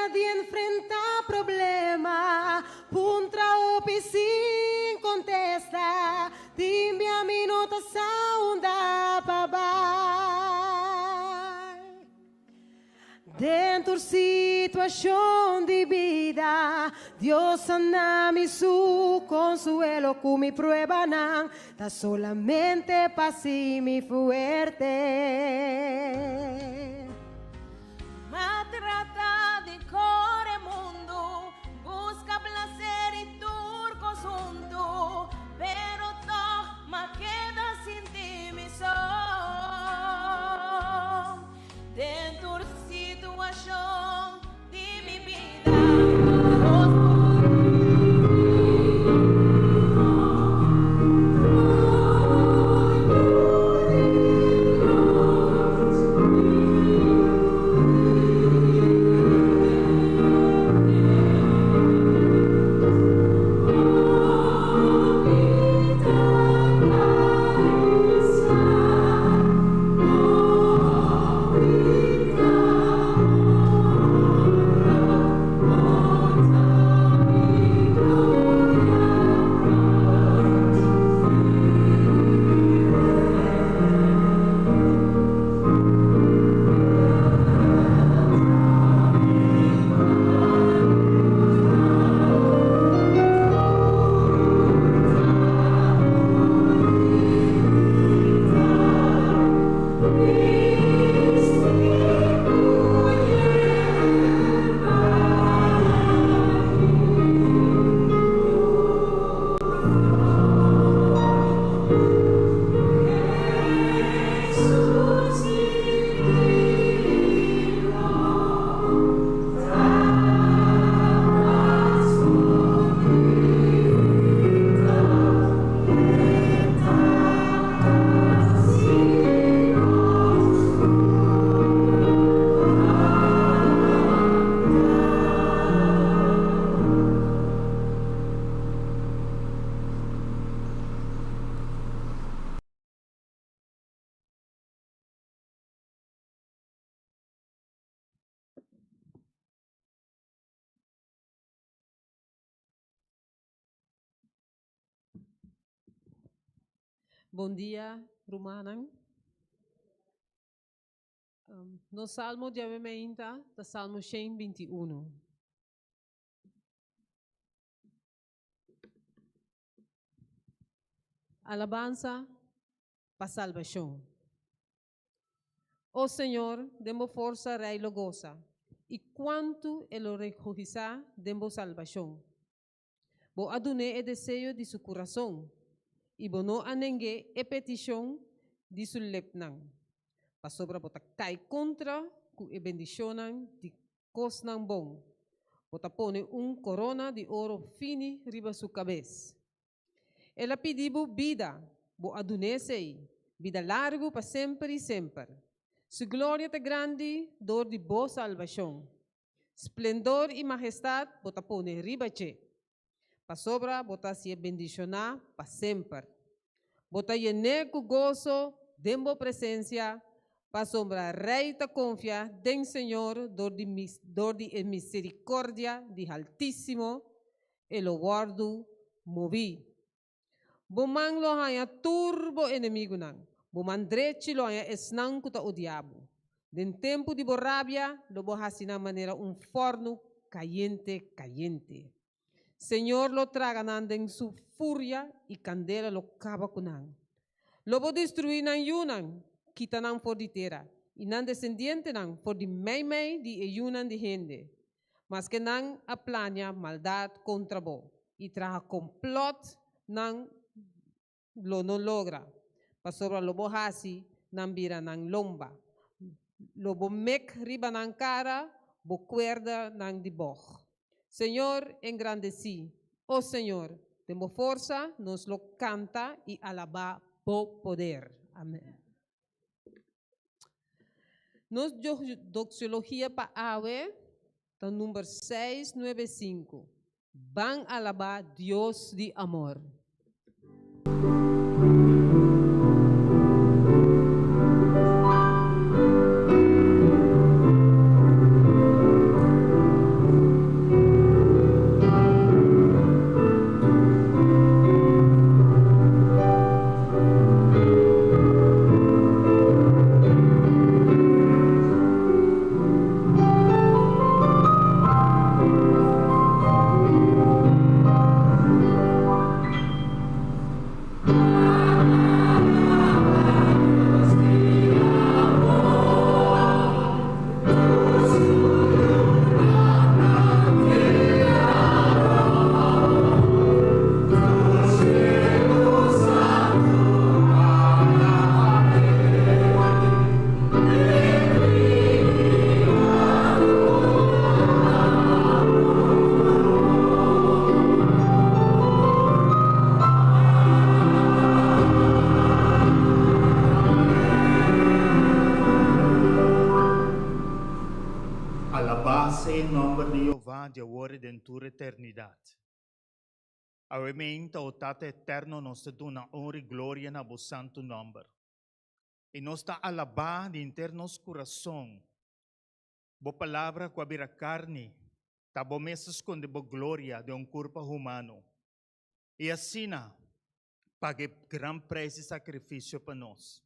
día de enfrentar problemas, puntra o sin contesta, timbe a minuta saunda pabai. Dentro situación de vida, Dios sana su consuelo, con mi prueba nan, da solamente para sí mi fuerte. Ma trata di core mundo, busca placer y turco junto, pero toma queda sin ti mi son. Dentro situación de mi vida, Bom dia, Rumanan. No Salmo de Amemeinta, da Salmo 121. Alabanza para salvação. Oh Senhor, demo força, Rei Logosa, e quanto ele regozijar, demo salvação. Bo adune e desejo de seu coração, e bo no anengue e petição de seu lepnang. Pa sobra bota cai contra, ku e bendicionan de cosnan bom. Bota pone corona de ouro fini riba sua cabeça. Ela pediu vida, bo adunecei, vida largo para sempre e sempre. Sua glória é grande, dor de boa salvação. Esplendor e majestade, bota pone ribache. Pa sobra, bota se bendicionar para sempre. Bota llene com gozo, dembo presença, pa sombra rei ta confia, den Senhor, dor de misericórdia de Altíssimo, e lo guardo movi. Bomang lo haya turbo inimigo nang. Bomandrechi lo haya esnang kuta o diabo. Den tempo de borrabia, lo bohasi na manera forno caliente. Señor lo traga en su furia y candela lo cava kunang. Lo bo destruir nan yunan, kita nan for di terra. Y nan descendiente nan for di mei di yunan di gente. Mas que nan aplania maldad contra bo. Y traja complot nan lo no logra. Pa sobra lo bo hasi nan bira nan lomba. Lo bo mek riba nan cara, bo cuerda nan di boch. Señor, engrandeci. Oh Señor, demo força, nos lo canta y alaba por poder. Amén. Nos doxología pa ave, tan número 695. Van alabar Dios de amor. em nome de Jeová de agora e de toda eternidade. Avamente o Tata eterno nos dona honra e glória na vosso santo nome. E nos está alabar de internos coração. Bo palavra com a carne, tá bo mesas com de bo glória de corpo humano. E assim, pague grande preço e sacrifício para nós.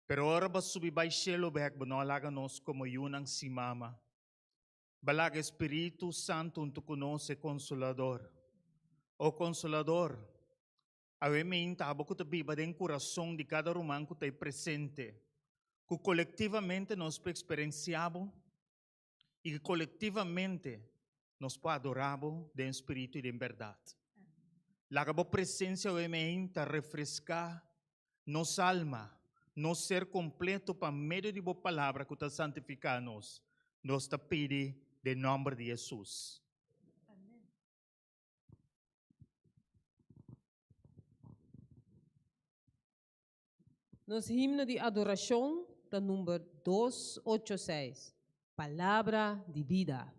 Pero ora ba subir baixo o bek banolaga nos como yunang si mama. Balaga Espírito Santo tu conosce Consolador. O Consolador, avamente abo que te biba den coração de cada romano que te presente, que colectivamente nós experienciamos e que colectivamente nós adoramos de Espírito e de verdade. La presença avamente refrescar nossa alma, nosso ser completo para meio de boa palavra que te santificar nos te pede de nome de Jesus. Nos himno de adoração, da número 286, Palavra de Vida.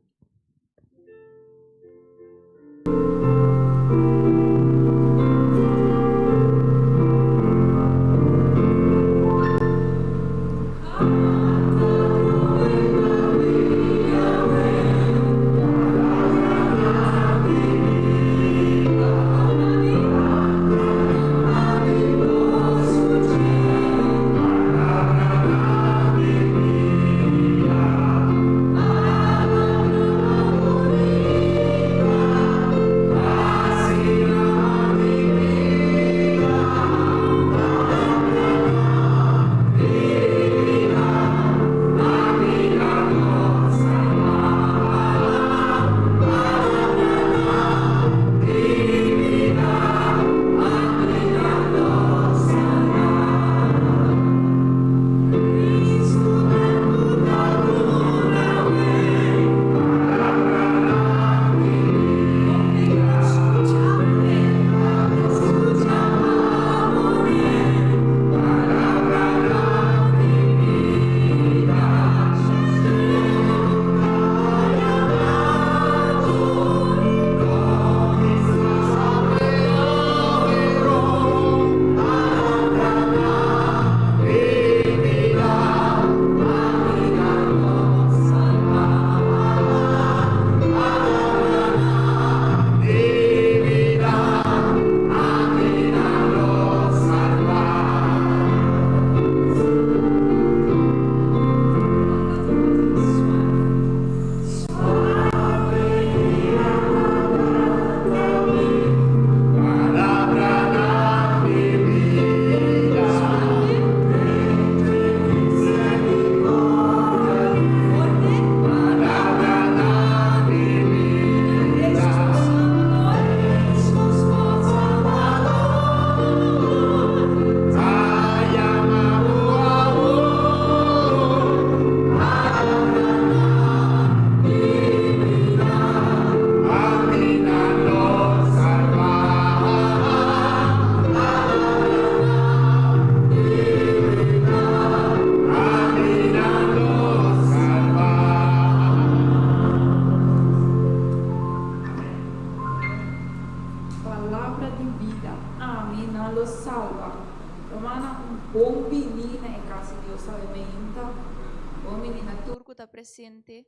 Presente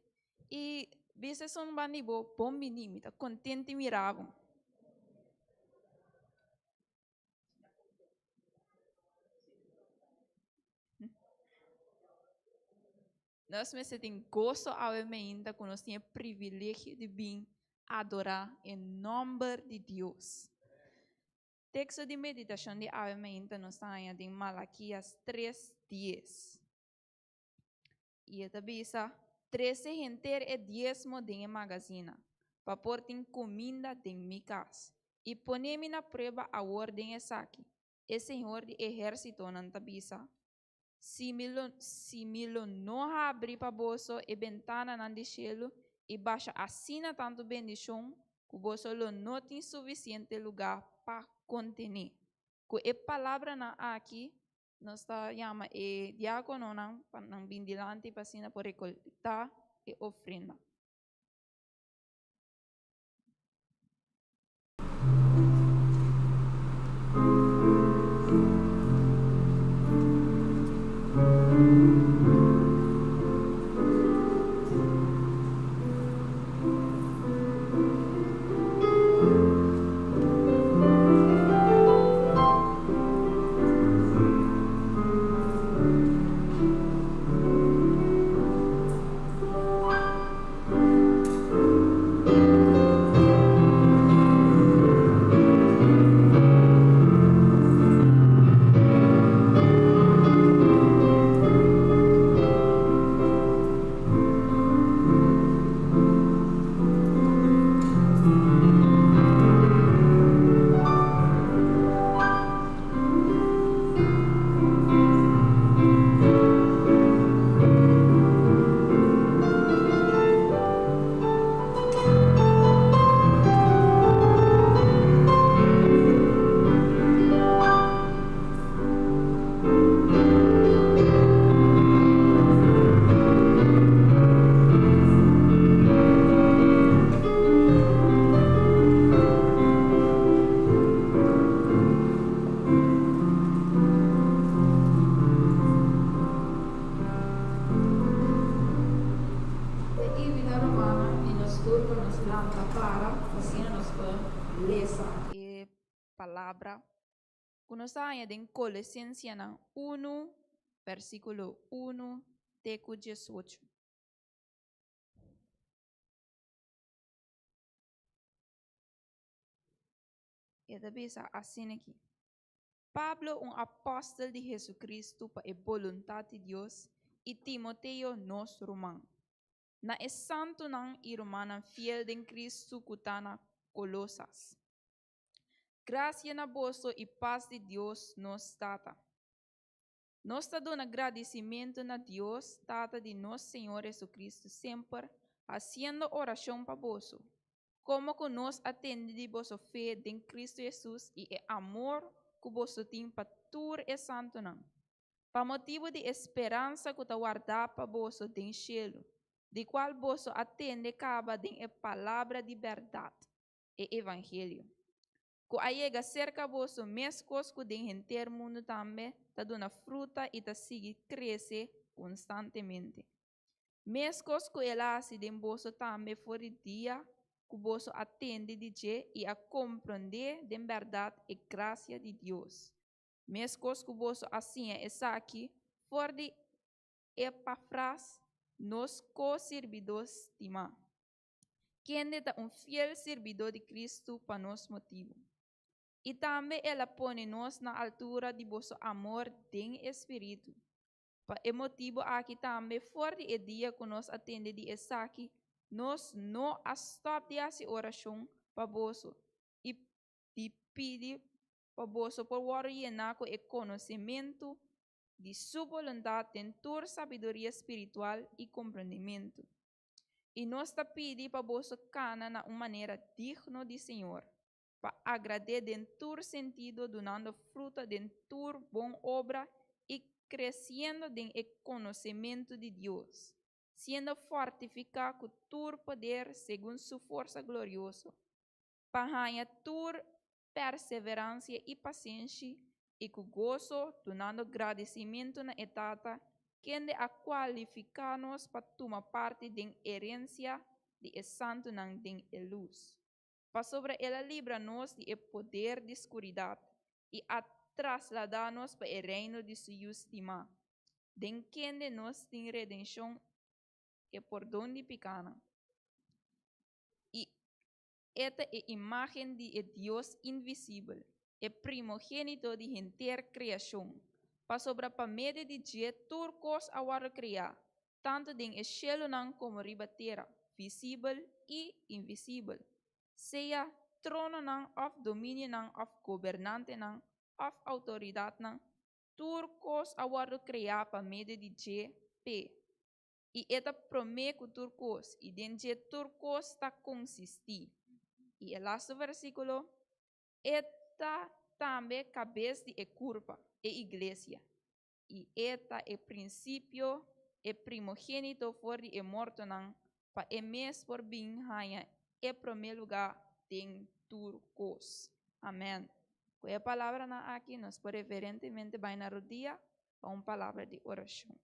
e visse son banibo bom menino, tá contente miravo. Nós me sentimos gosto ao ainda quando nós temos privilégio de vir adorar em nome de Deus. Texto de meditação de ainda nós está em Malaquias 3:10. E a bisa 13 gente e 10 modem magazina, para portem comida em minha casa. E ponem na prova a ordem essa aqui. E Senhor de exército não tabisa. Se milo não abrir para bolso e ventana não de cielo, e baixa assina tanto bendição, que o bolso não tem suficiente lugar para contener. Que a palavra na aqui, nós está chama e diácono nang bindilante pasina por recolectar e ofrenda. pastor que nos planta para, assim nos lesa a palavra. Quando saia em Colossenses 1, versículo 1, teco 18. E também assim aqui. Pablo, apóstolo de Jesucristo para a vontade de Deus, e Timoteo, nosso irmão. Na é santo não e romana fiel em Cristo cutana Colossas. Graça na bolso e paz de Deus nos tata. Nós está dando agradecimento na Deus, tata de nosso Senhor Jesus sempre, fazendo oração para bolso. Como que nós atendemos vossa fé em Cristo Jesus e o amor que você tem para tudo é santo não. Para motivo de esperança que está guardada para você em cielo, de qual você atende caba em a palavra de verdade, e evangelho. Que aí cerca você mescos que den inteiro mundo também está dando fruta e está sigue crescer constantemente. Mescos que ela se den você também for dia que você atende de je e a compreender de verdade e graça de Deus. Mescos que você assim é aqui for de Epafras nos co-servidores de má. Quem é fiel servidor de Cristo para nos motivo. E também ela põe nos na altura de vosso amor em espírito. Para o motivo aqui também for de dia que nos atende de aqui, nós não stop de essa oração para vosso e de pedir para vosso por warriena com o conhecimento de sua vontade em toda sabedoria espiritual e compreendimento. E nós está pedindo para vosso cana na uma maneira digna de Senhor, para agradecer em todo sentido, donando fruta de toda boa obra e crescendo em conhecimento de Deus, sendo fortificado com todo poder segundo sua força gloriosa, para ganhar toda perseverança e paciência e com gozo, donando agradecimento na etapa que a qualificar-nos para tomar parte da herência de santo não den luz. Para sobre ela livra-nos de poder de escuridade e a trasladar-nos para o reino de sua estima, den que nos tem redenção e perdão de pecado. E esta é a imagem de Deus invisível, o primogênito de inteira criação, para sobre a meio de dia turcos a war criar, tanto em cielo como riba terra, visível e invisível, seja trono não, of domínio não, of governante não, of autoridade não, turcos a war criar para meio de dia p. E esta promete que turcos, e den dia turcos está consistir. E o last versículo, esta também cabeça de curva, é igreja. E esta é princípio, é primogênito for de morto não, para é mês por bem hanha, é primeiro lugar em turcos. Amém. Com a palavra na aqui, nós preferentemente vai na rodia para uma palavra de oração.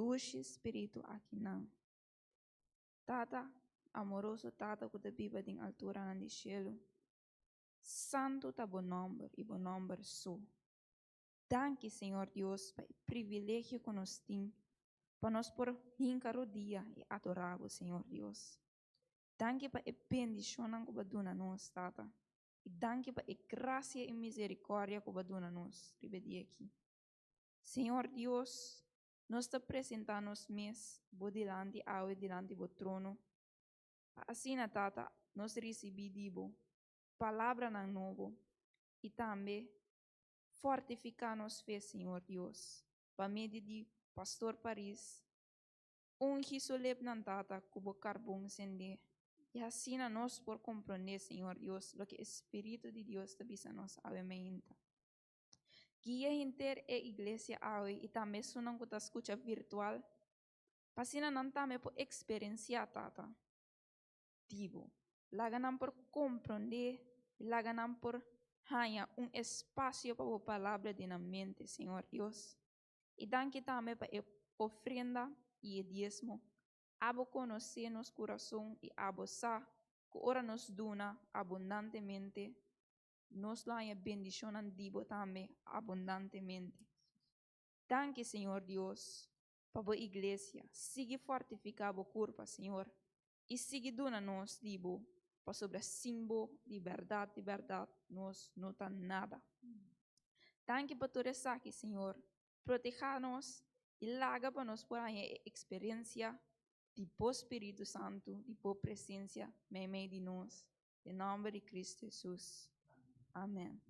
luz e espírito aqui não. Tata, amoroso Tata que te vive em altura no cielo. Santo tá bom nome só. Danke, Senhor Deus, pelo privilégio que nós temos, para nós por hincar o dia e adorar o Senhor Deus. Danke para a bendição que você dá a nós, Tata. E danke para a graça e misericórdia que você dá a nós, ribedi aqui. Senhor Deus, nós te apresentamos mês, delante do trono. Assim, Tata, nós recebemos palavra na novo e também fortificar nos fé, Senhor Deus. Para meio de Pastor Paris, solep na Tata como carbon sende. E assim nós por compreender, Senhor Deus, o que o Espírito de Deus te bisa nos avementa. Guia inter a igreja awe e também sunang kuta escucha virtual. Pasina nan também por experiencia Tata. Tibo. Laganam por compreender, laganam por hanya espaço para a palavra de na mente, Senhor Deus. E danke também para a ofrenda e o diezmo. Abo conhecer nos coração e abo sa, que ora nos dona abundantemente, nos lanha bendição dibo também abundantemente. Danke, Senhor Deus, para a igreja. Siga fortificar a curva, Senhor. E siga dona nos dibo, para sobre símbolo de verdade, nós não tá nada. Danke para toda essa aqui, Senhor. Proteja-nos e laga para nós por a experiência de Espírito Santo, de presença, meio de nós. Em nome de Cristo Jesus. Amém.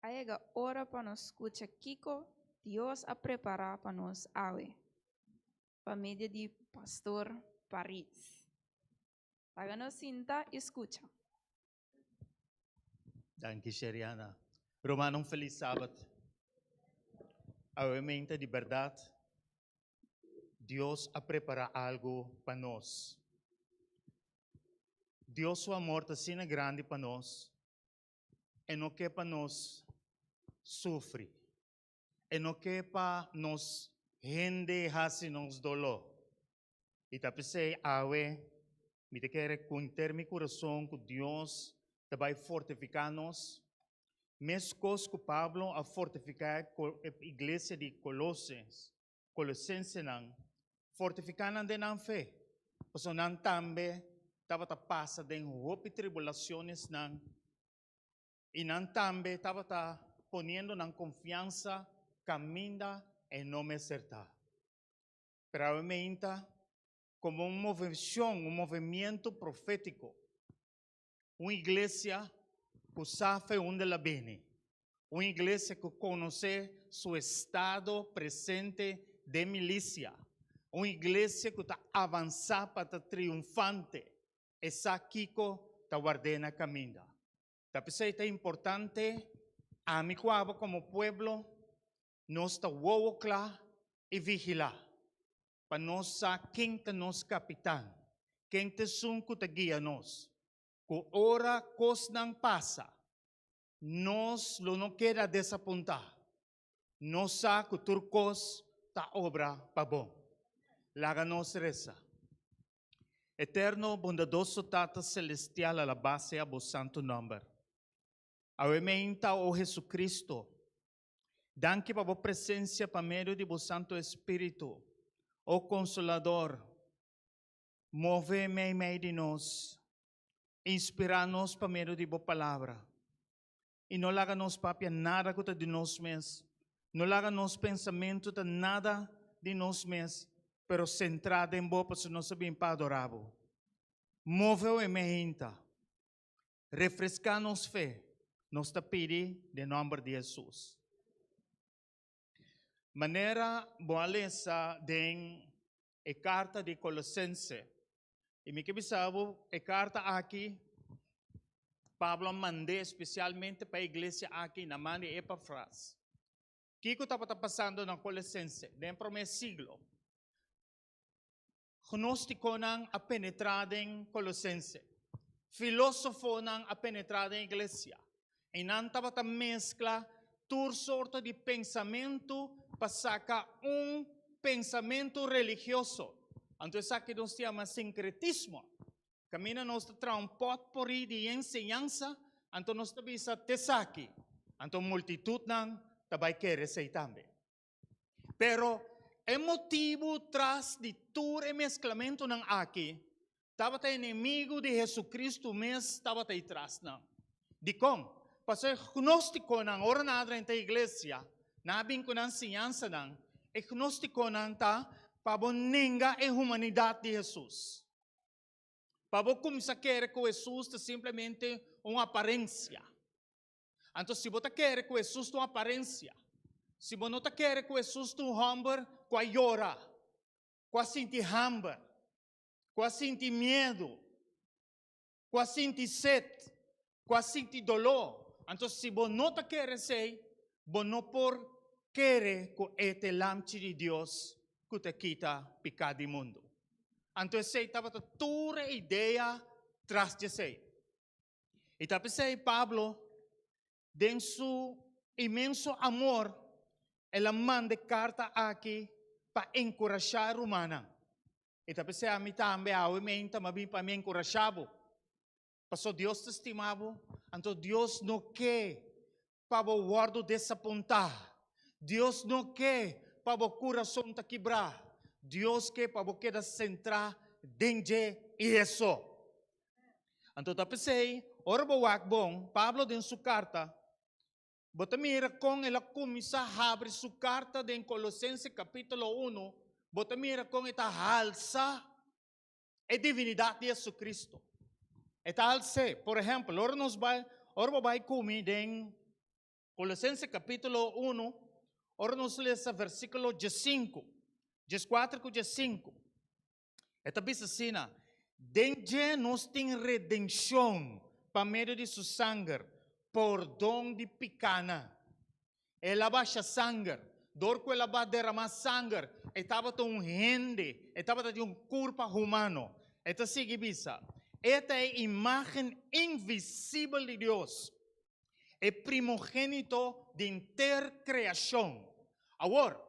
Aiga ora para nós escutar Kiko, Deus a preparar para nós awe. Para meio de Pastor Paris. Para nós sinta e escuta. Danke, Sheriana. Romano, feliz sábado. Obviamente, de verdade, Deus a preparar algo para nós. Deus, seu amor, está sendo grande para nós. E não quer para nós sofrer. E não quer para nós render assim nos dolor. E tá pensei, me te quer conter meu coração que Deus te vai fortificar nós. Mesmo que Pablo a fortificar a igreja de Colossenses, fortificando de na fé. Porque não também estava passando em roupa e tribulações não. E não também estava ponendo na confiança caminha em nome certo. Provavelmente, como um movimento profético, uma igreja que sabe onde ela vem, uma igreja que conhece seu estado presente de milícia, uma igreja que está avançando para triunfante, essa Kiko está guardando a caminho. Então, é importante, a mim como pueblo, nós estamos claro e vigilar. Para nós saber quem é nosso capitão, quem é o que guia nós. Que ora coisa não passa, nós não queremos desapontar. Nós sabemos que turcos está obra para bom. Laga nos reza. Eterno, bondadoso Tata Celestial, alabado sea vos santo nombre. Avementa, oh Jesucristo, danke para vos presencia por medio de vos santo Espíritu, oh Consolador, move me meio de nós, inspira-nos por medio de vos palavra, e não laga-nos papia nada contra de nós mesmos, não laga-nos pensamento de nada de nós mesmos, pero centrado em vos para nós bem para adorável. Move-o em meinta, refresca-nos fé, nos te pedi de nome de Jesus. Maneira boa lesa den a carta de Colossense. E me que bisabo a carta aqui, Pablo mandou especialmente para a igreja aqui na mão de Epafras. O que estava passando na Colossense? Dentro do meu siglo. Gnóstico nang a penetrado em Colossense. Filósofo nang a penetrado em igreja. E não estava a mescla toda sorte de pensamento para sacar pensamento religioso. Então, isso aqui nós chamamos sincretismo. Camina nós tra um potpourri de ensinança, então nós bisa tesaki. Então, multitud nang tabay querer sei também. Pero, o motivo tras de todo o mesclamento ng aqui, estava o inimigo de Jesucristo mesmo, estava aí atrás. De como? Porque o gnóstico ng ornada na igreja, nabing ko ng siyansa ng, o gnóstico ng ta, paboninga a humanidade de Jesus. Pabo começar a querer que Jesus é simplesmente uma aparência. Então, se você quer que Jesus tenha uma aparência, se você não quer que Jesus tenha um hambre, com a llora, com a sentir hambre, com a sentir medo, com a sentir sede, com a sentir dolor. Então, se você não quer ser, você não pode querer que este lamche de Deus que te quita pecado do mundo. Então, essa estava toda a ideia tras de si. E também Pablo, em seu imenso amor, ele manda carta aqui para encorajar a humana. E também a mim também, a mim também para me encorajado. Porque Deus te estimava, então Deus não quer para o guardo desapontar. Deus não quer para o coração te quebrar. Deus quer para você queda centrar dentro isso. Então, tapos ora bom, Pablo em sua carta, bota mira com ela começa a abrir sua carta em Colossenses capítulo 1, bota mira com esta alça a divindade de Jesus Cristo. Esta alça, por exemplo, ora vai comigo em Colossenses capítulo 1, ora nos lê esse versículo 15. 14 com 5. Esta diz assim, desde nós tem redenção para meio de seu sangue, por dom de picana. Ela baixa sangue, dor que ela vai derramar sangue, estava um rende, estava de um corpo humano. Esta sigue bisa. Esta é a imagem invisível de Deus. É primogênito de intercriação. Agora,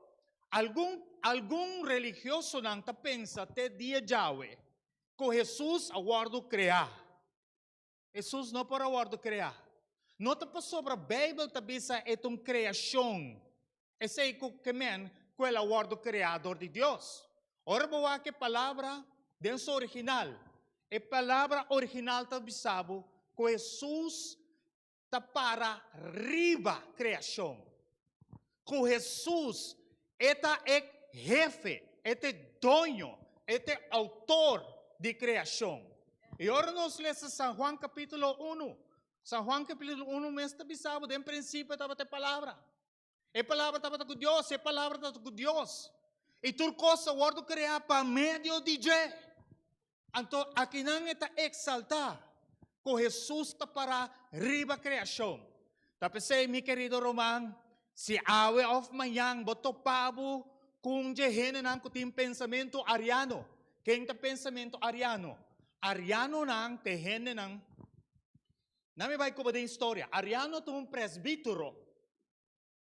algum religioso não pensa até dia Yahweh que Jesus aguardo criar. Jesus não para aguardo criar. Não está sobre a Bíblia também é uma criação. Esse é o que ele aguardo criador de Deus. Ora boa que palavra dentro original. A palavra original também sabe que Jesus está para riba criação. Que Jesus Eta é jefe, este dono, este autor de criação. E agora nós lemos São Juan capítulo 1. São Juan capítulo 1 mesmo sabe, em princípio estava a palavra. A palavra estava com Deus, a palavra estava com Deus. E tudo coisa o guardo criar para meio de Deus. Então, aqui não está exaltar que Jesus está para riba criação. Tá pensei, meu querido Roman, si awe of mayang boto pabo kung jehene nang kutim pensamento ariano. Keng ta pensamento ariano. Ariano nang tehene nang. Nami vai ko ba din história. Ariano to un presbítero,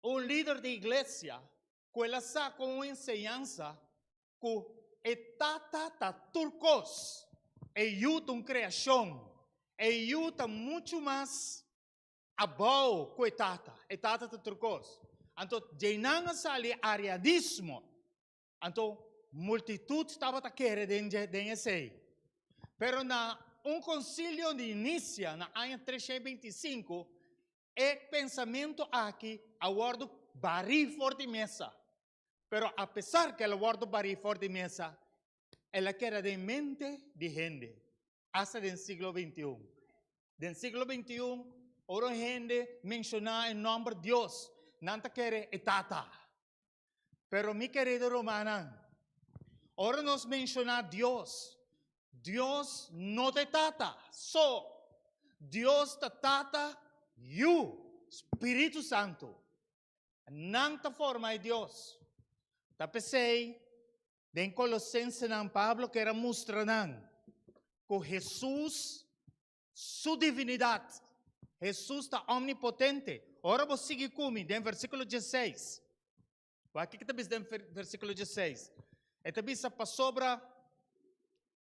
un líder de iglesia, que ela sa com enseñanza que etata ta turcos. ayuda una creación, ayuda mucho más abau que etata te turcos. Anto, llenanga sali ariadismo, anto, multitud estava a querer den esse. Pero na un concilio de inicia, na ano 325, pensamento aqui, aguardo bari forte mesa. Pero a pesar que el aguardo bari forte mesa, ela queda de mente de gente, hasta del siglo XXI. Del siglo XXI, ora gente menciona el nombre de Dios, nanta quere etata. Pero mi querido romana, ora nos menciona Dios. Dios no te trata, Dios te trata you, Espíritu Santo. Nanta forma de Dios. Tapesei, den Colossenses nan Pablo que era mostranan que Jesús, su divinidad, Jesús está omnipotente. Ora vos sigue comigo, den versículo 16. Aqui que está den versículo 16. Eta bisa pa sobra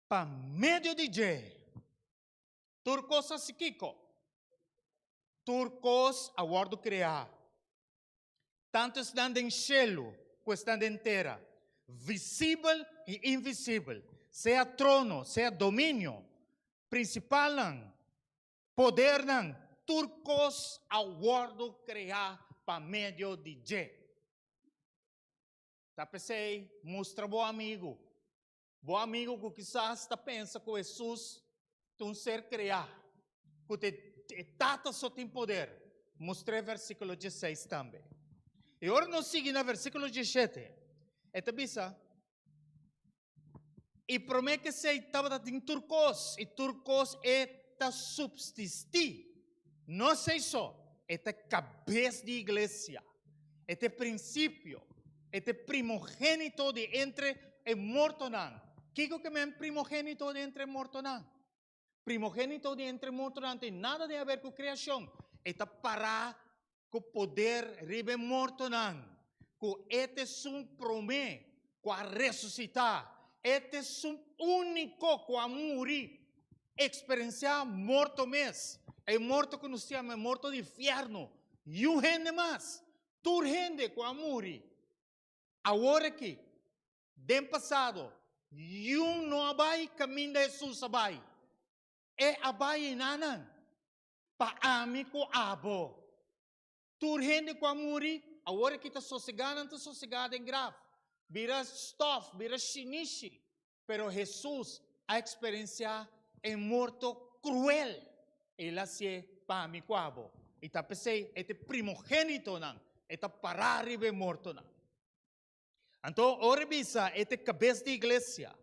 pa medio de je, turcos asiquico, turcos aguardo criar, tanto estão em cielo, como estão em terra, visível e invisível, seja trono, seja domínio, principal não, poder não, turcos aguardo criar pa medio de je. Tapesei, mostra bom amigo que quizás está pensa que Jesus é um ser criado, que tata só tem poder. Mostrei versículo 16 também. E agora nós seguimos no versículo 17. Eta bisa, e promete que se estava em turcos, e turcos está subsistir. Não sei só, é cabeça de igreja, é princípio, é primogênito de entre e morto não. Kiko que é primogênito de entre morto não. Primogênito de entre morto não tem nada a ver com criação. É para com o poder ribe morto não. Que este é promessa com a ressuscitar. Este é único que a morrer. Experienciar morto mesmo. É morto que nos chama morto de inferno. E o gente mais. Tu gente que a morrer. Agora aqui, dem passado, yung no abay caminho de Jesus abay. Abay inanan. Paami ko abo. Turhende ko amuri, agora kita sosseganan to sossegada em grave. Vira stuff, vira shinishi. Pero Jesus a experienciar em morto cruel. Ela se paami ko abo. Ita pesei, primogênito nan. Ita pararibe morto nan. Então, ora bisa, cabeça de igreja.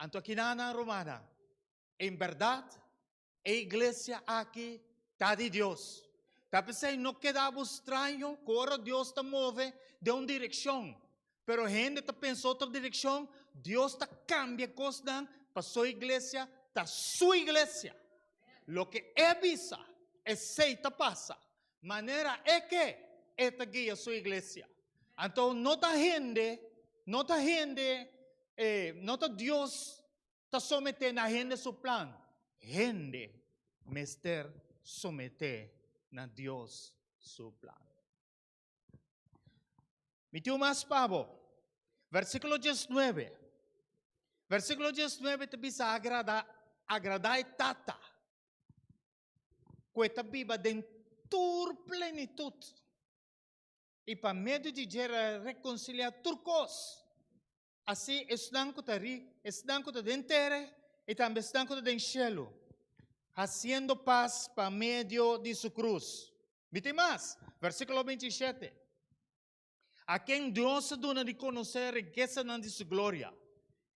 Então, aqui na Romana, em verdade, a igreja aqui está de Deus. Talvez não quedava estranho que ora Deus está move de uma direção. Pero a gente está pensando outra direção. Deus está cambiando coisas para sua igreja, para sua igreja. Lo que é bisa, é seita passa. Maneira é que esta guia sua igreja. Então, não está Dios está sometendo a gente su plan. Gente mester someter a Dios su plan. Mi tío más pavo. Versículo 19. Versículo 19 te bisa agradar e tata. Cueta viva de tur plenitud. E para meio de reconciliar turcos. Assim, estão com dentere e também estão com den cielo, haciendo paz para meio de sua cruz. Viste mais? Versículo 27. A quem Deus dona de conhecer a riqueza de sua glória,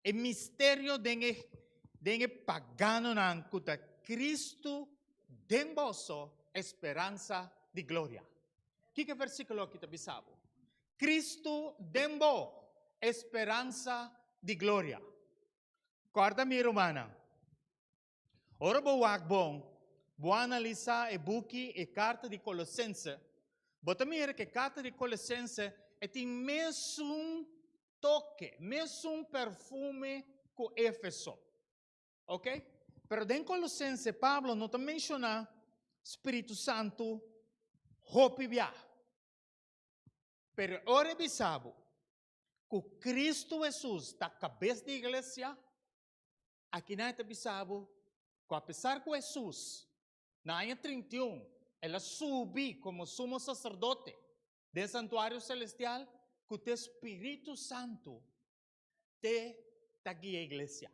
o mistério de pagano nan kuta Cristo den vosso esperança de glória. Que versículo que te bisabo? Cristo dembo esperança de glória. Guarda minha romana. Ora vou analisar e buki e carta de Colossenses. Bota mira que carta de Colossenses tem mesmo toque, mesmo perfume com Éfeso. Ok? Pero en Colosense, Pablo no te menciona Espíritu Santo, hopi via. Pero ora bisabo, que Cristo Jesus está cabeça da igreja, aqui na bisabo, que apesar que Jesus, na área 31, ela subiu como sumo sacerdote do santuário celestial, que o Espírito Santo te guia a igreja.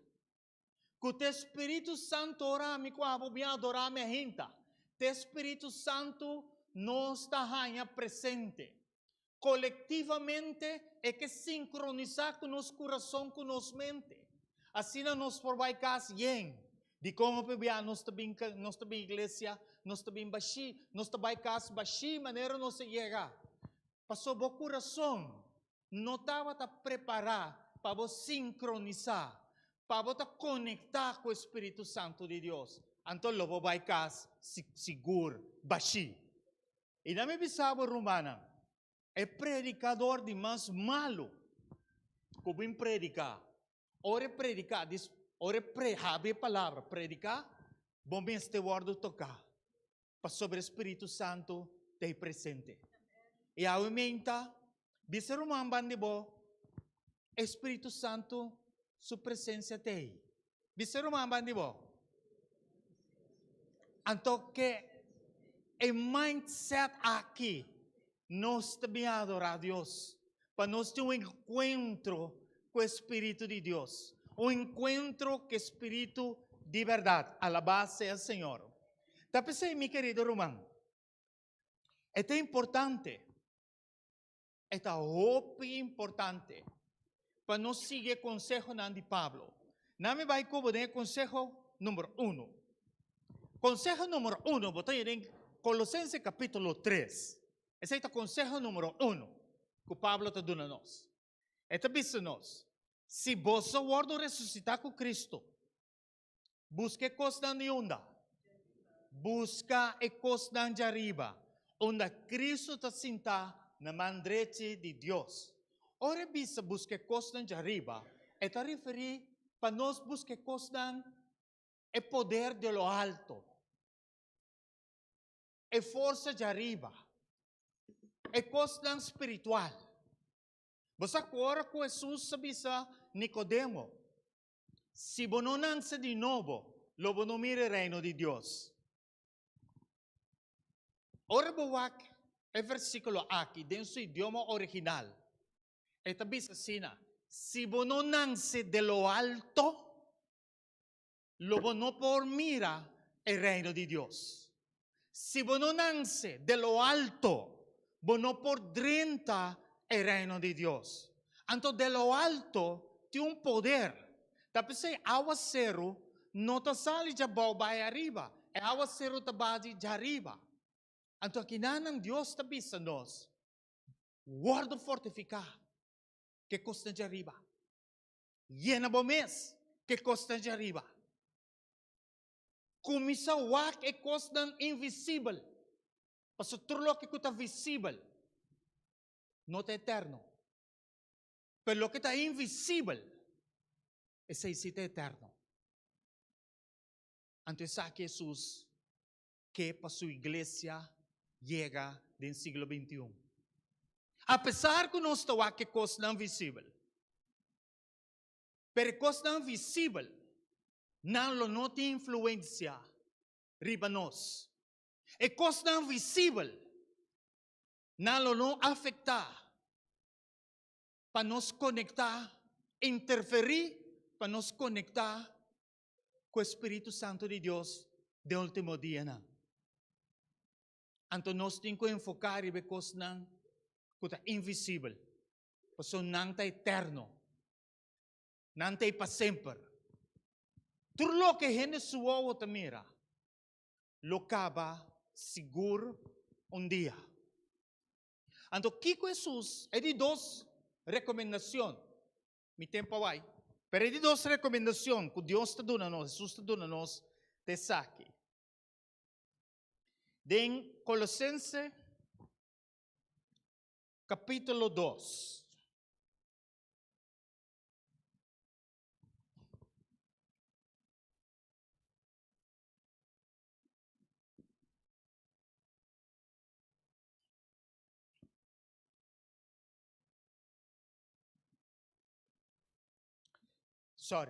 Que o Espírito Santo ora me quavo me adorar me hinta. O Espírito Santo não está presente. Colectivamente é que sincronizar com nosso coração, com nossa mente. Assim nós provaicas bem de como nós também igreja, nós também baixi, nós também casa baixi, maneira nós chega. Passou o coração, não estava a preparar para você sincronizar, para você conectar com o Espírito Santo de Deus. Então, logo vai casa seguro, baixi. E na minha bisava romana, é predicador de mais malo que vem predicar. Ora predicar, ora a palavra, predicar, bom bem este word tocar. Para sobre o Espírito Santo te presente. E aumenta, bisa romano bandibo, Espírito Santo, sua presença te. Bisa romano bandibo. Então que o mindset aqui, nós também adorar a Deus, para nós ter um encontro com o Espírito de Deus, um encontro com o Espírito de verdade, alabado seja o Senhor. Tá pensando, meu querido irmão, é tão importante, é tão importante, para nós seguir o conselho de Pablo. Não me vai como o conselho número 1. Conselho número 1, botei em Colossenses capítulo 3. Esse é o conselho número 1 que Pablo está dando a nós. Esta diz nós, se você guarda ressuscitar com Cristo, busque costa de onda, busca e costa de arriba, onde Cristo está sentado na mão direita de Deus. Ora, bisa busque costa de arriba, está referindo para nós busque costa e poder de lo alto, e força de arriba, e costa espiritual. Você agora com Jesus sabia Nicodemo, se você não nasce de novo, logo não mira o reino de Deus. Ora buwak, o versículo aqui, dentro do idioma original, esta bisa sina, se você não nasce de lo alto, logo não por mira o reino de Deus. Se você não nasce de lo alto, você não por drenta el reino de Dios. Entonces, de lo alto, tiene un poder. Tapi aguacero no te sale de baixo arriba. El aguacero te va de arriba. Entonces, aquí nanan Dios te bisa nos. Guardo fortificar. Que costa de arriba. Llena bomes. Que costa de arriba. Comisa wak e costa invisível. Paso tudo lo que está visível. No está eterno. Pero lo que está invisible, ese existe eterno. Entonces, aquí Jesús, que para su iglesia llega del siglo XXI. A pesar que no está aquí cosa invisible, pero cosa invisible, no tiene influencia riba nos. E cosa invisible, não afetar para nos conectar, interferir para nos conectar com o Espírito Santo de Deus do último dia. Então nós temos que enfocar em coisas que são invisíveis, porque não está eterno, não está para sempre. Tudo o que a gente suou te mira, lo acaba seguro dia. Então, que Jesus é de duas recomendações. Mi tempo vai. Pero é de duas recomendações que Deus está dando a nós, Jesus está dando a nós, te saque. Em Colossenses, capítulo 2.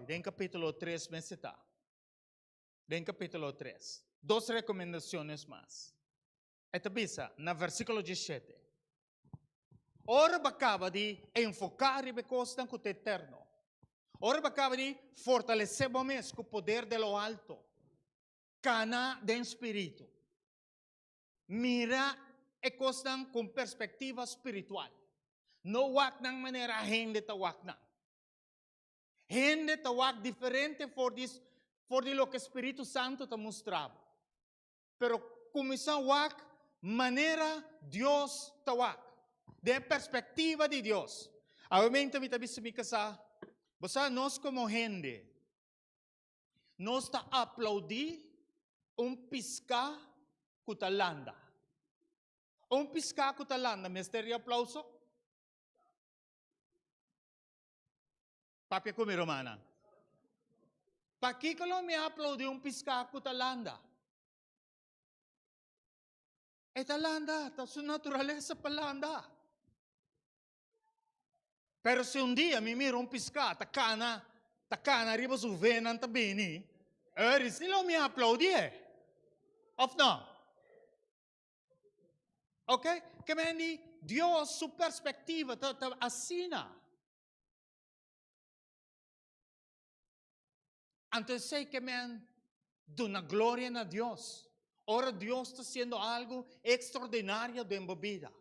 Den capítulo 3 me está. Den capítulo 3. Dos recomendaciones más. Esta bisa, na versículo 17. Ora acaba de enfocar e costa com o eterno. Ora acaba de fortalecer com o poder de lo alto. Cana de espírito. Mira e costa com perspectiva espiritual. No wak ng maneira gente tawak na. Gente tawak diferente por lo que Espírito Santo te mostrava. Pero começar wak maneira Deus tawak. De perspectiva de Deus. Obviamente, me tabi me casar. Basta nós como gente, nós está aplaudir piscar kutalanda. Piscar kutalanda, misterio aplauso. Papia come romana. Pa que me aplaudir piscar kutalanda? Talanda, ta sua natureza palanda. Pero se dia me miro piscar, tacana arriba su vena ta bene, se lo mi applaudire. Of no? Ok? Que mendi Deus su perspectiva ta assina. Antes sei que men dona glória a Deus. Ora Deus está haciendo algo extraordinario de mi vida.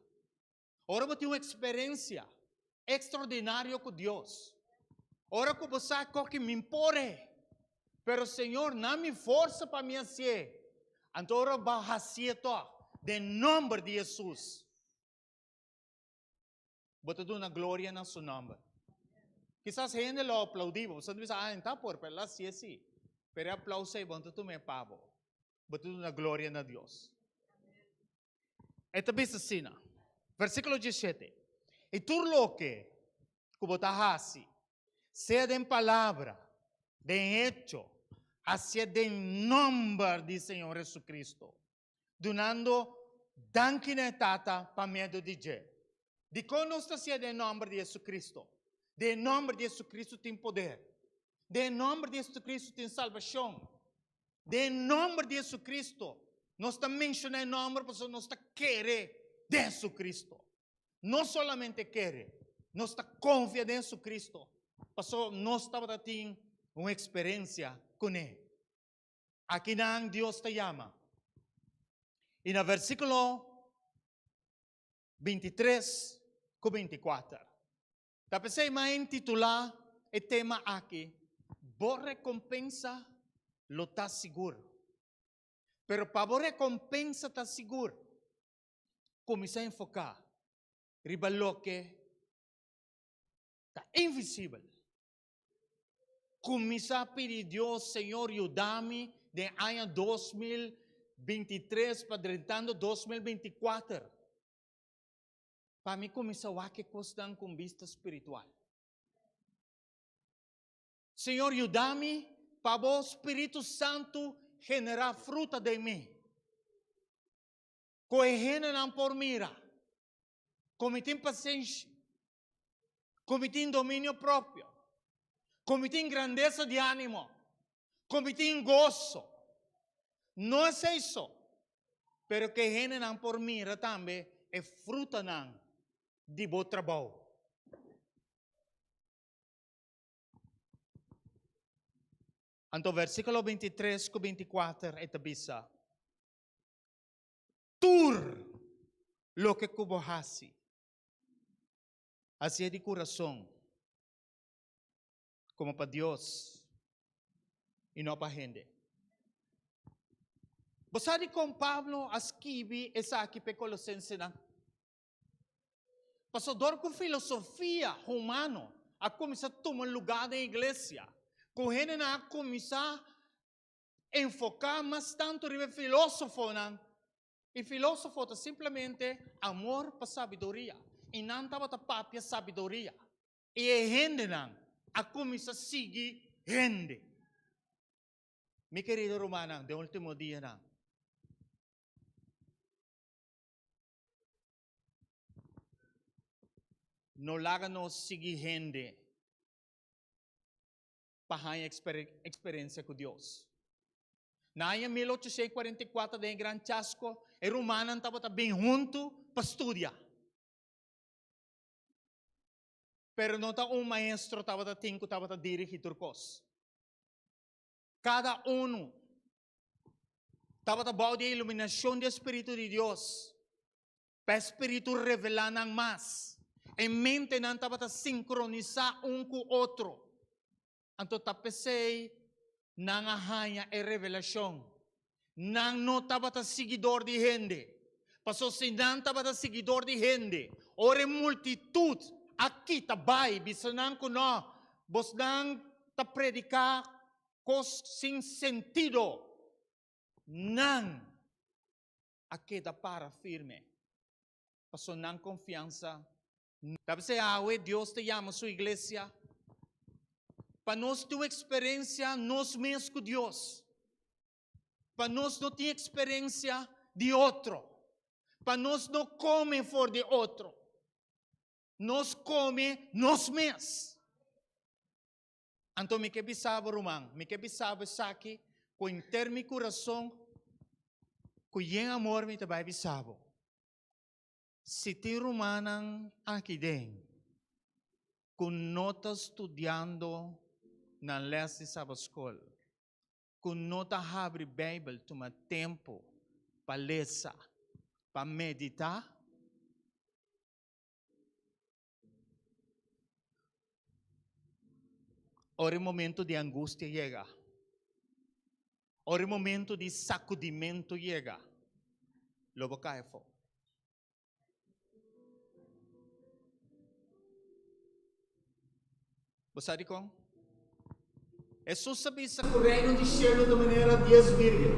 Ora eu tenho uma experiência extraordinária com Deus. Ora que você que me impore. Pero Senhor, não me força para me fazer. Então ora vai fazer de nome de Jesus. Bote uma glória na seu nome. Quizás gente lo aplaudivo. Você diz, então por lá sim, sim. Pero aplauso e bonto tu me pavo. Bote uma glória na Deus. Esta vez assim, versículo 17. E tu lo que botahasi, sea de palavra, de hecho, hacia de nombre de Senhor Jesucristo, donando dankinetata para medo de je. De conosco sia de nome de Jesucristo. De nome de Jesucristo tem poder. De nome de Jesucristo tem salvação. De nome de Jesucristo, nós estamos mencionando o nome porque nós estamos querendo de Jesucristo. Não solamente quer, nós está confiando em Cristo. Passou, nós estamos tendo uma experiência com Ele. Aqui não Deus te chama. E no versículo 23 com 24. Tapos eu me intitular o tema aqui. Boa recompensa lo está seguro. Pero para boa recompensa está seguro. Comecei a enfocar. Ribalo que está invisível. Começar a pedir Deus, Senhor, ajuda-me de ano 2023 para tentando 2024. Para mim começar a que costam com vista espiritual. Senhor, ajuda-me para o Espírito Santo generar fruta de mim. Que generam por mira. Como tem paciência, como tem domínio próprio, como tem grandeza de ânimo, como tem gozo. Não é isso, pero que generam por mira também é fruta de bom trabalho. Então, versículo 23 com 24 é tabisa. Tur lo que cubohasi. Así es de corazón, como para Dios y no para gente. Vos sabés con Pablo escribe esa aquí para Colosenses. Pastor com filosofia humana a começar a tomar lugar na igreja. Com gente a começar a enfocar mais tanto no filósofo. E filósofo é simplesmente amor para sabedoria. E não estava a papia sabedoria. E a gente a começar a seguir gente. Mi querido Romana, de último dia no láganos seguir gente. para a experiência com Deus. Na em 1844, em Gran Chasco, e Romana estava bem junto para estudar. Pero não está maestro estava dirigir turcos. Cada estava bom de iluminação do Espírito de Deus. Para o Espírito revelar mais. Em mente não estava sincronizar com o outro. Então, tapesei nang ahanya e revelação. Nang no estava seguidor de gente. Passou se não estava seguidor de gente. Ora multitud aqui tabay bisanang kuno. Bos nang ta predicar cos sem sentido. Nang aqui da para firme. Passou nang confiança. Tapesei awe Deus te chama sua igreja. Para nós ter experiência, nós mesmos com Deus. Para nós não ter experiência de outro. Para nós não comer for de outro. Nós come nós mesmos. Então, me que bisava, Romão, me que bisava, saque, com inter meu coração, com em amor, me também bisava. Se te Romanang aqui dentro, com nota estudando, na leste Sabbath School, kung nota abre Bible, toma tempo para ler, para meditar, ora o momento de angústia chega, ora o momento de sacudimento chega, logo cai fora. Você sabe como? Jesus sabia que o reino de cielo de maneira 10 virgem.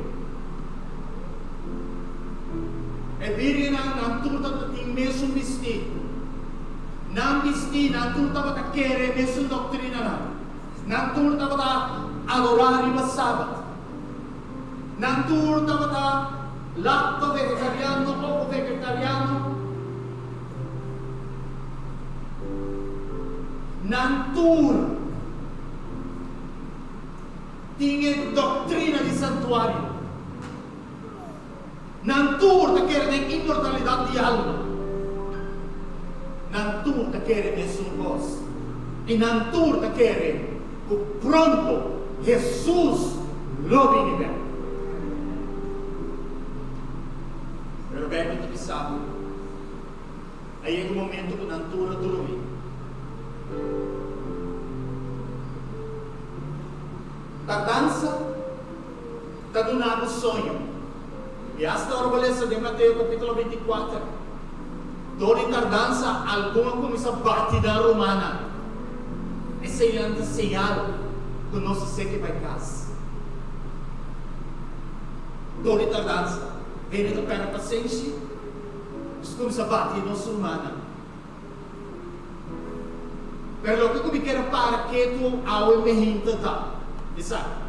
E virgem não tudo tem mesmo vestido. Não vestido, não tudo estava querer mesmo doutrina. Não tudo estava adorar no sábado. Não tudo estava lacto vegetariano ou vegetariano. Não tudo tinha doutrina de santuário. Não tudo quer imortalidade de alma. Não tudo quer mesmo voz. E não tudo quer que pronto Jesus lo vive. Pero bem que sabe. Aí é o momento que não tudo dorme. Ta dança, ta donado sonho. E hasta a beleza de Mateus capítulo 24. Dori tardança alguma começa a batida romana. Esse é o sinal que nós sei que vai casa. Dori tardança. Vem do pé paciência. Isso começa a bater nossa romana. Pero lo que eu quero para que tu ao me tá. Exato.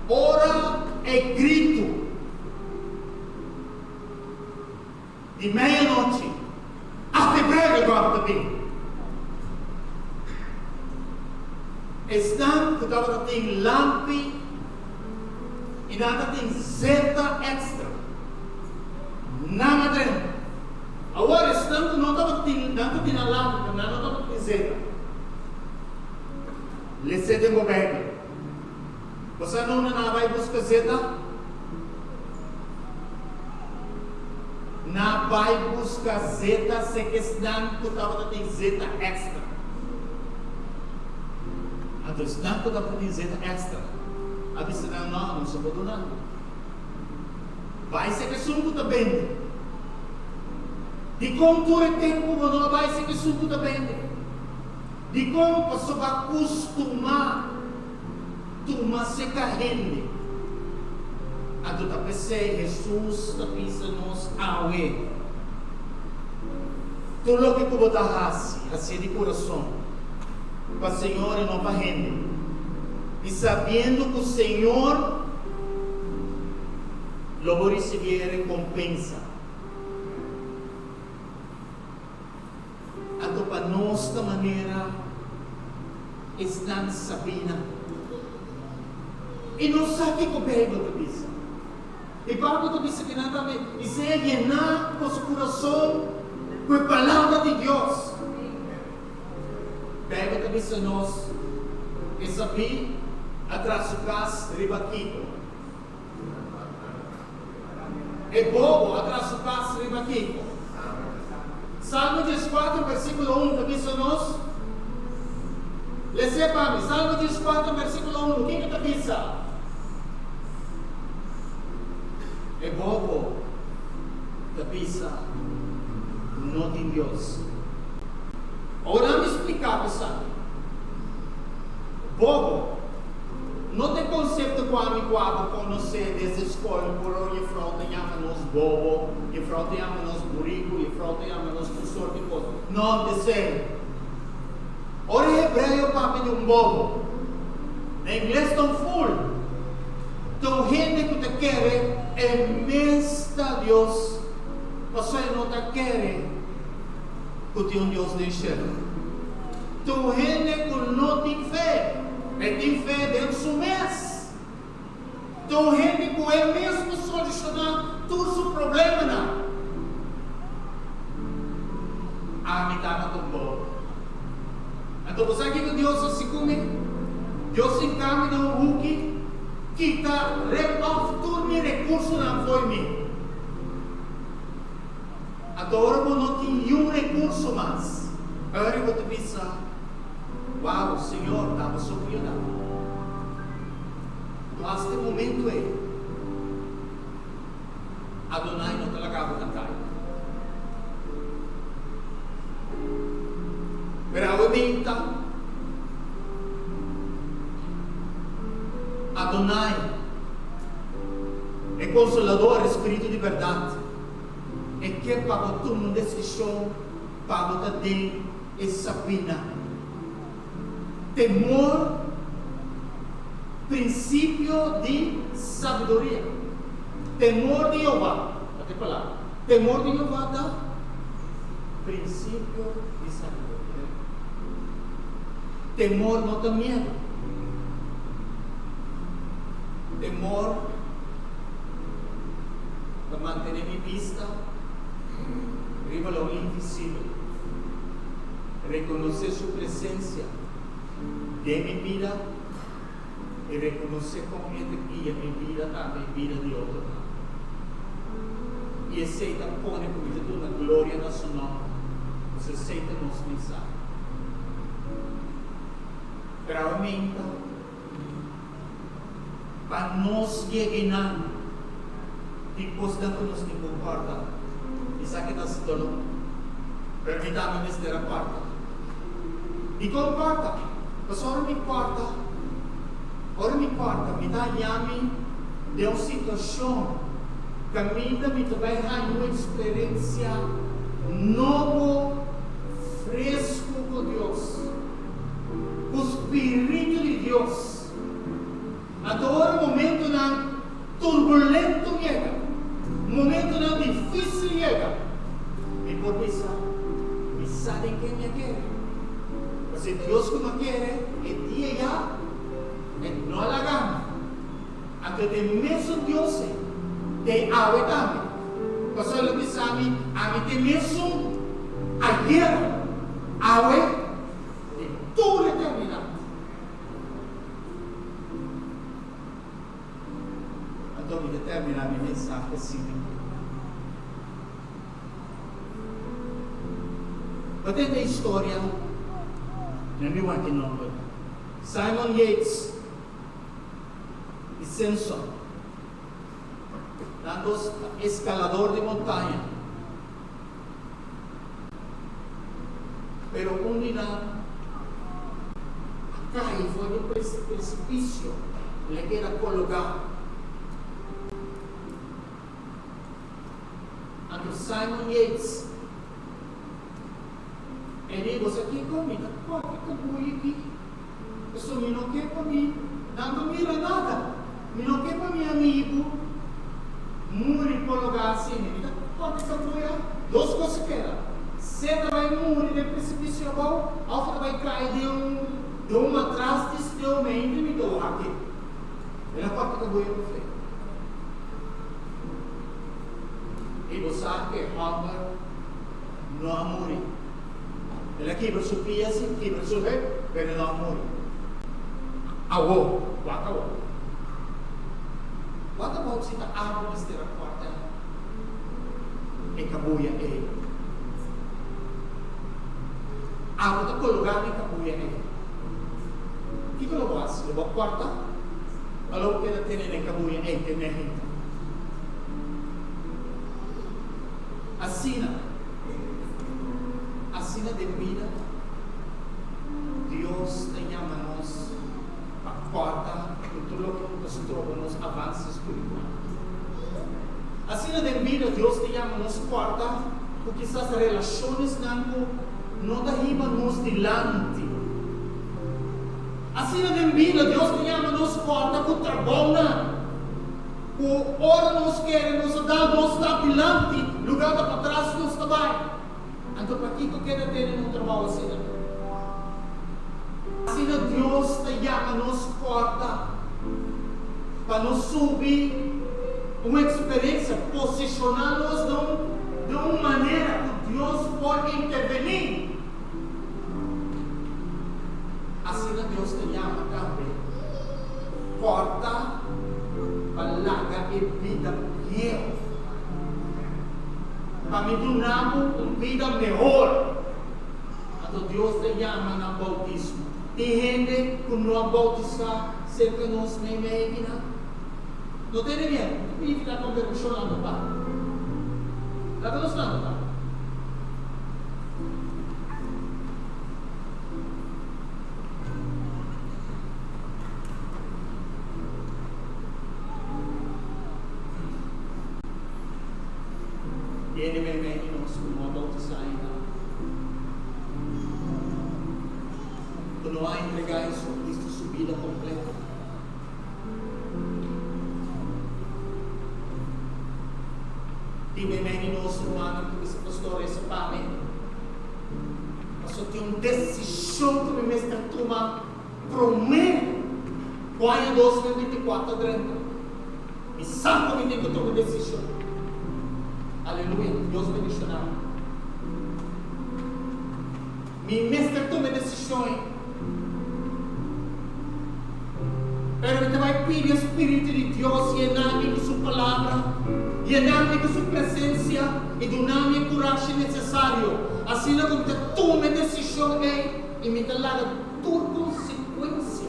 Ora é grito de meia-noite até breve agora também. Estão que estava tem lampe e nada tem zeta extra. Nada dentro. Agora estão que não estava tem nada tem a lâmpada, nada estava tem zeta. Lese de Bíblia. Você não vai buscar zeta? Não vai buscar zeta se questão que estava tem zeta extra. Então, se não que estava tem zeta extra, a vista não se pode dar. Vai ser que sumo também. De como tu é tempo, não vai ser que sumo também. De como você vai acostumar turma se carrende. A tu tá pensei, Jesus tá pisa-nos aue. Tudo o que tu botar assim de coração, para o Senhor e não para gente. E sabendo que o Senhor logo receber recompensa. A tu para nós da maneira estão sabendo. E não sabe o que bebo da bisa. E Pablo da bisa que não também, e se llenar com seu coração com a palavra de Deus. Bebe da bisa nós, e sabe, atrás do casa, ribaquito. E bobo, atrás do casa, ribaquito. Salmo 14, versículo 1, da bisa nós. Lese para mim, Salmo 14, versículo 1, o que está bisa? É bobo da bisa não tem Deus. Ora me explicar, pessoal. Bobo não tem conceito quando conhecer dessa escola por onde frota chama-nos bobo, e frota chama-nos burrico, e frota chama-nos por sorte de coisa. Não desejo. Ora em hebreu papo de bobo. Em inglês estão full. Então gente que te quer é mesmo Deus. Você não te quer que tem Deus no céu. Então gente que não tem fé. E tem fé dentro do seu mês. Então gente que é mesmo solucionar todos os problemas. A mitad do bobo. Então você sabe que Deus assim come? Deus encaminha um Hulk que está repondo todo o recurso na foi. Agora eu não tenho nenhum recurso mais. Agora eu vou te pensar, uau, Senhor, estava surpreendendo. Mas este momento é, Adonai não te largava na cara. Veramente, Adonai é consolador, espírito de verdade. E que para tu não decisão, para te dar essa pena. Temor, princípio de sabedoria. Temor de Jeová. Até falar. Temor de Jeová dá princípio de sabedoria. Temor não tem medo. Temor para manter minha vista riba ao invisível, reconhecer sua presença de minha vida e reconhecer como ele guia minha vida também vida de outro. E aceita pôr comigo na glória nacional. Você aceita nossa mensagem. Realmente para nós llegar depois da que nos comporta isso aqui está se tornando permitamos nesta quarta e comporta mas ora me quarta me dá llame de uma situação que me vai dar uma experiência novo fresco com Deus com o Espírito de Deus. Agora o momento não turbulento chega, o momento não difícil chega. E por pensar, me sabe quem me quer. Mas Deus que me quer, é dia já, é não alagamos. Até de mesmo Deus, de água também. Mas olha que sabe, a mim tem mesmo ayer, água, de toda eternidade. Então, me determinar a minha mensagem assim. Eu tenho a história, não me lembro o nome, Simon Yates e Simpson, tantos escalador de montanha. Pero um dia, cai, foi no precipício, ele era colocado. Simon Yates, ele disse aqui comigo, pode contribuir aqui. Eu sou me não quer para mim, não mira nada, me não quer para meu amigo, muri por lugar assim, ele pode contribuir. Duas coisas que era, você vai morrer de precipício bom, outra vai cair de Dou atrás de teu mente me dou aqui. Ela quarta que vou eu fazer. E você sabe que Hammer não morre. Ela quebra sua pieza, quebra sua rede, mas não morre. Awo, quatro awo. Quatro awo se tá água mas terá quarta. E cabuia é. Água tá colocada em cabuia é. Que que eu faço? Eu vou quarta. Alô que ela tem em cabuia é tem nem. Assina de vida, Deus te chama-nos para a porta de tudo que nos trova nos avanços espirituais. Assina de vida, Deus te chama-nos porta, porque essas relações não derribam-nos delante. Assina de vida, Deus te chama-nos porta, com trabalho. O ora nos quer nos dar, nos está delante, lugar para trás nos trabalha. Então, para que eu quero ter um trabalho assim? Assim, Deus te chama nos porta para nos subir uma experiência, posicionar-nos de uma maneira que Deus pode intervenir. Assim, Deus te chama também porta para largar a vida pior. Para me dar uma vida melhor. Então Deus te chama no bautismo. Tem gente que não bautiza cerca de nós nem meia. Não tem ninguém. Não tem ficar com permissão lá no bar. Lá que nós lá no bar. E ele vem e nós como bautizar ainda. Quando há entregar isso, Cristo subida completa. E vem e nós humano que esse pastor esse pai. Mas só tem uma decisão que me está tomando. Prometo. Quando 2024 30. E sabe que tem que tomar decisão. Aleluia, Deus bendicionar. Mi mestre tome decisões. Pero te vai pedir o Espírito de Deus llenar-me com sua palavra, llenar-me com sua presença e dar-me a coragem necessário. Assim como te tome decisões e me dá tua consequência.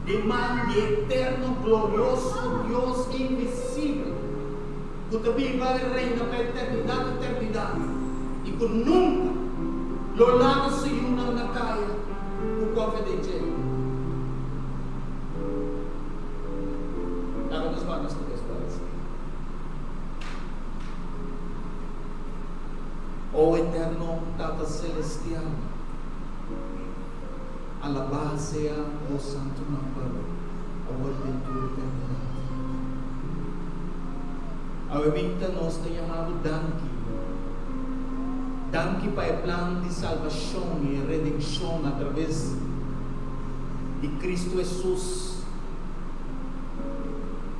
Demande eterno, glorioso Deus invisível. Que também vai reinar para a eternidade. E que nunca lo lago se una na caia o cofre de Jay. Lava nos manos de Deus para isso. O eterno Tata Celestial, alabado seja o santo nome, agora de tua eternidade. Ahorita nós te chamado Danke. Danke para o plano de salvação e redenção através de Cristo Jesus.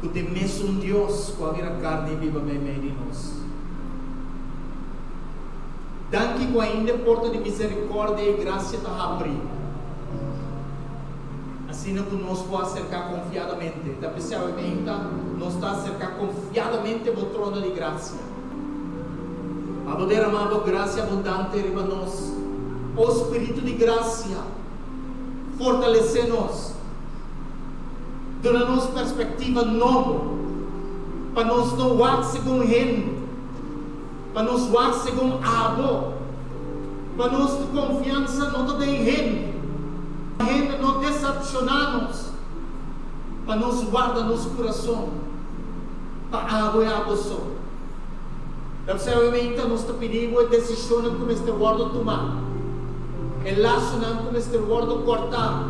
Que te mesmo Deus com a vida carne viva em meio de nós. Danke que ainda a porta de misericórdia e graça está abrindo. Assim que nós podemos acercar confiadamente. Da especialmente, nós está acercar confiadamente ao trono de graça. A poder amar a graça abundante em nós. O Espírito de graça fortalece-nos. Dá-nos perspectiva nova. Para nós não voar segundo gente. Para nós voar segundo amor. Para nós ter confiança não tem gente. Gente não decepcionar-nos. Para nos guardar nosso coração. Para água e água só. Obviamente, nós pedimos a decisão como este guarda tomar. O laço não como este guarda cortar.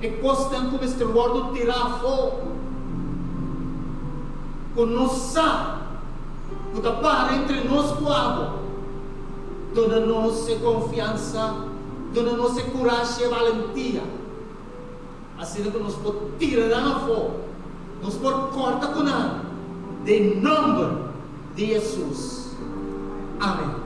E costa como este guarda tirar fogo. Com nós sabe. Que está para entre nós com a água. dona-nos confiança, dona-nos coragem e valentia. Assim que nós podemos tirar a fogo, nós podemos cortar com ela, em nome de Jesus. Amém.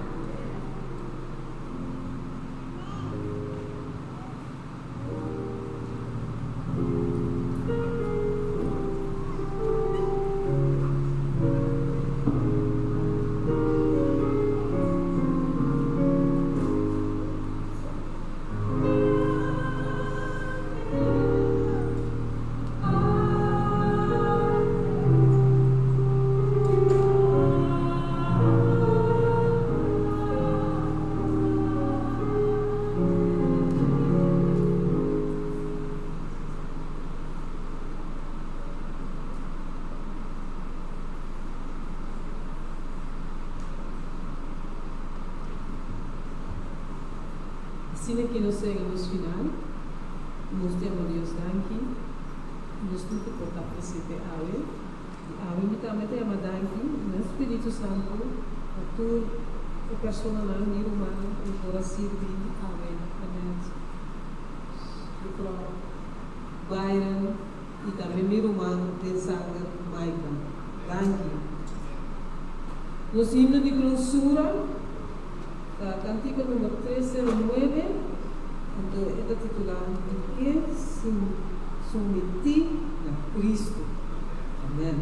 Assim que nós chegamos ao final, nós temos Deus daqui, nós temos que portar presente a Ele. A Ele também tem a daqui, no Espírito Santo, a tua pessoa lá, o humano, o coração de Amém. Amém. Byron e também meu irmão de sangue, Michael. Daqui. Nos himnos de clausura, Cântico número 309, então está titulado "Que se submeter a Cristo". Amém.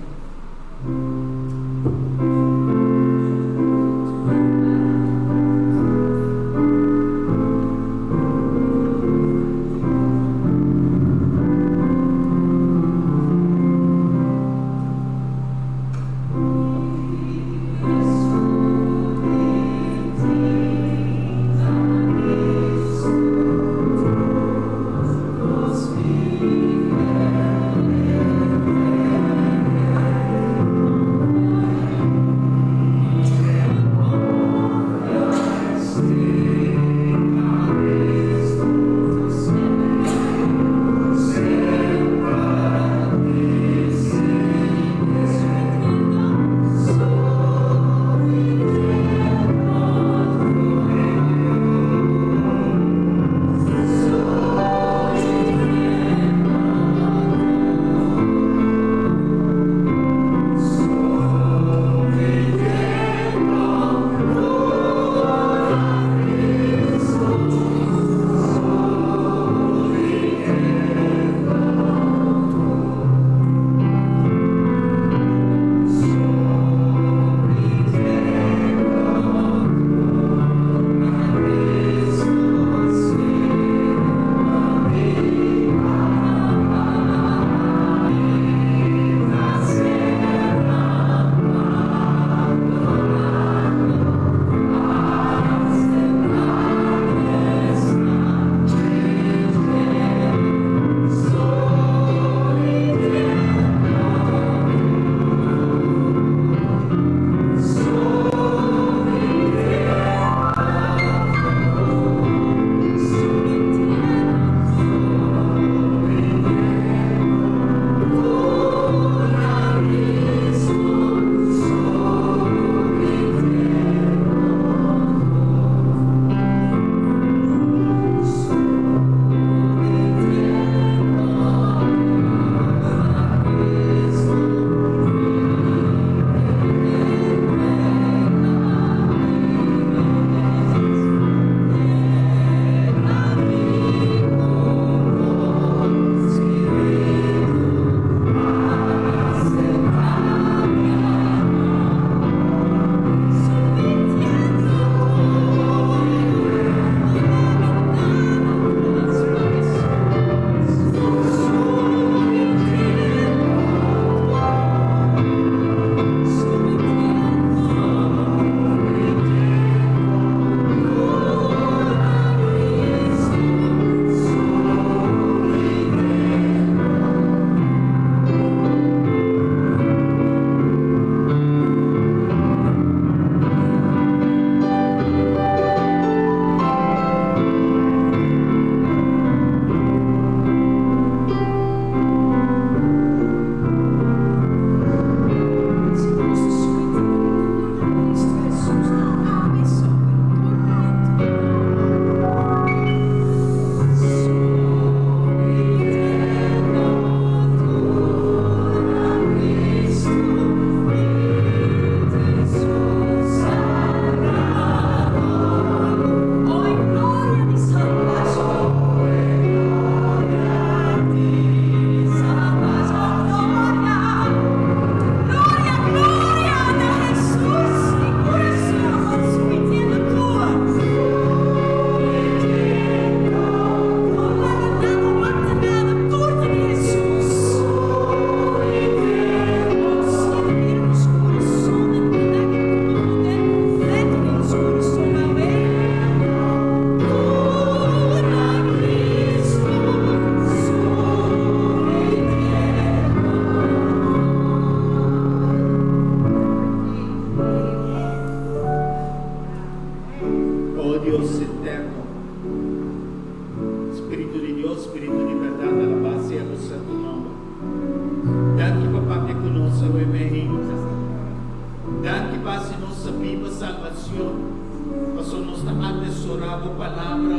palabra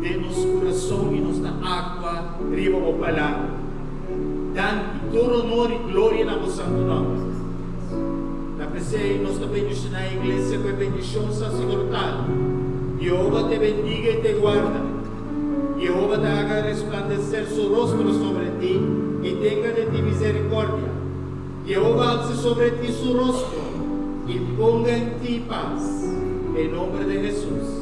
de nos corazón y nos da agua, riba mo palabra. Dan todo honor y gloria en vos santo nombre. La presencia y nos da bendición a la iglesia, con bendición sacerdotal. Jehová te bendiga y te guarda. Jehová te haga resplandecer su rostro sobre ti y tenga de ti misericordia. Jehová alce sobre ti su rostro y ponga en ti paz. En nombre de Jesús.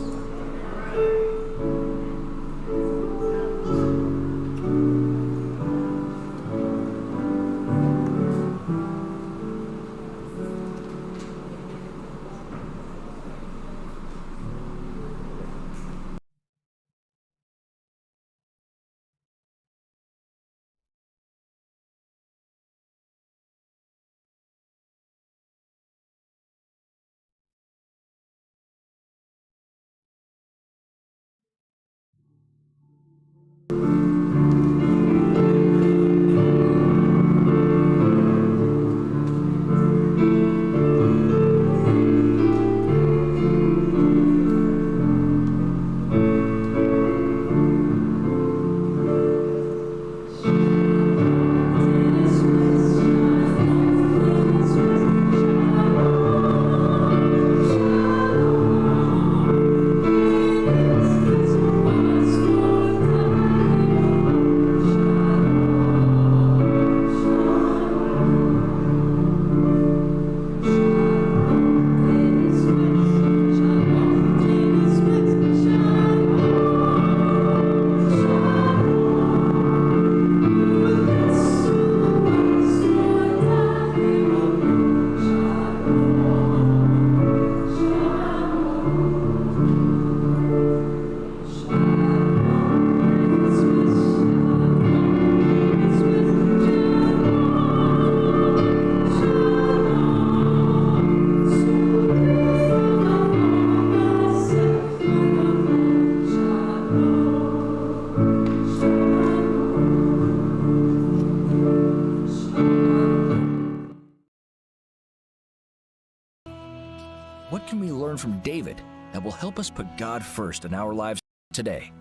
What can we learn from David that will help us put God first in our lives today?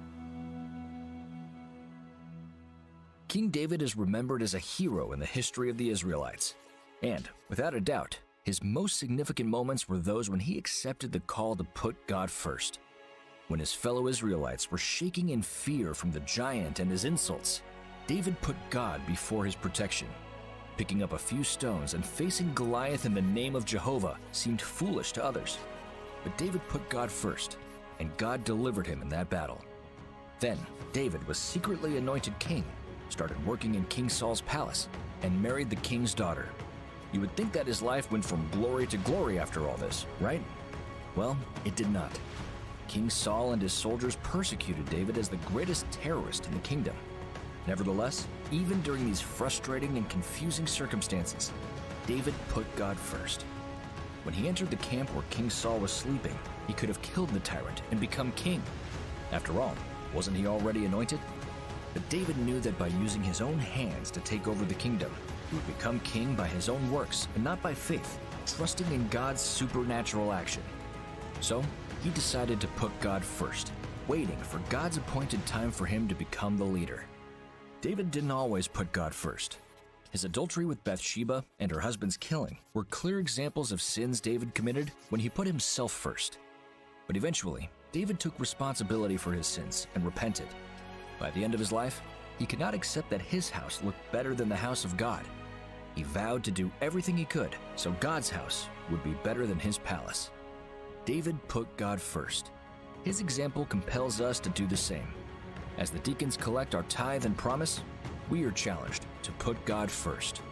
King David is remembered as a hero in the history of the Israelites. And, without a doubt, his most significant moments were those when he accepted the call to put God first. When his fellow Israelites were shaking in fear from the giant and his insults, David put God before his protection. Picking up a few stones and facing Goliath in the name of Jehovah seemed foolish to others. But David put God first, and God delivered him in that battle. Then, David was secretly anointed king, started working in King Saul's palace, and married the king's daughter. You would think that his life went from glory to glory after all this, right? Well, it did not. King Saul and his soldiers persecuted David as the greatest terrorist in the kingdom. Nevertheless, even during these frustrating and confusing circumstances, David put God first. When he entered the camp where King Saul was sleeping, he could have killed the tyrant and become king. After all, wasn't he already anointed? But David knew that by using his own hands to take over the kingdom, he would become king by his own works and not by faith, trusting in God's supernatural action. So, he decided to put God first, waiting for God's appointed time for him to become the leader. David didn't always put God first. His adultery with Bathsheba and her husband's killing were clear examples of sins David committed when he put himself first. But eventually, David took responsibility for his sins and repented. By the end of his life, he could not accept that his house looked better than the house of God. He vowed to do everything he could so God's house would be better than his palace. David put God first. His example compels us to do the same. As the deacons collect our tithe and promise, we are challenged to put God first.